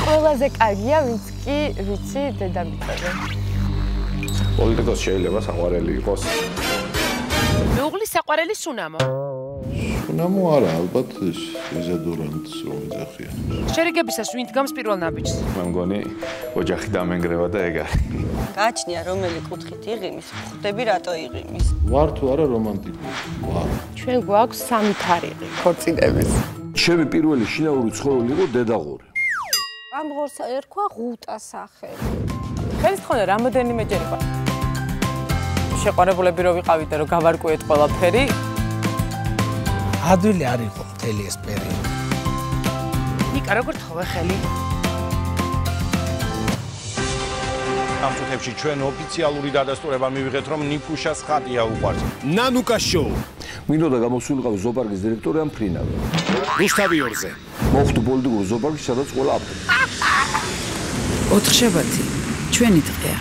ყველაზე კარგია, ვინც კი ვიცი დედამიწაზე. პოლიტიკოს შეიძლება საყვარელი იყოს. მეუღლის საყვარელი სუნამო. სუნამო არა, ალბათ იზადურანტს რომ ეძახიან. შერიგებისას ვინ დგამს პირველ ნაბიჯს? მე მგონი ოჯახი დამენგრევა და ეგ არის. გააჩნია რომელი კუთხით იღიმის, ხვდები რატო იღიმის. ვარ თუ არა რომანტიკული? ვარ. ჩვენ გვაქვს 3 თარიღი ქორწინების. ჩემი პირველი შინაური ცხოველი იყო დედაღური. ამ ღორს ერქვა ღუტა სახელი. ხელისთხოვნე რამოდენიმეჯერ იყო. შეყვარებულები რო ვიყავით და რო გავარკვიეთ ყველაფერი. ადვილი არ იყო მთელი ეს პერიოდი. ნიკა როგორ თხოვე ხელი? ამ წუთებში ჩვენ ოფიციალური დადასტურება მივიღეთ, რომ ნიფუშას ხატია უყვარს. ნანუკა შოუ. მინდოდა გამოსულიყავი ზოოპარკის დირექტორი ამ ფრინავი. რუსთავი ორზე. მოხვდი პოლიტიკურ ზოოპარკში, სადაც ყველა აფრინავს. 4 შაბათი ჩვენი დღეა.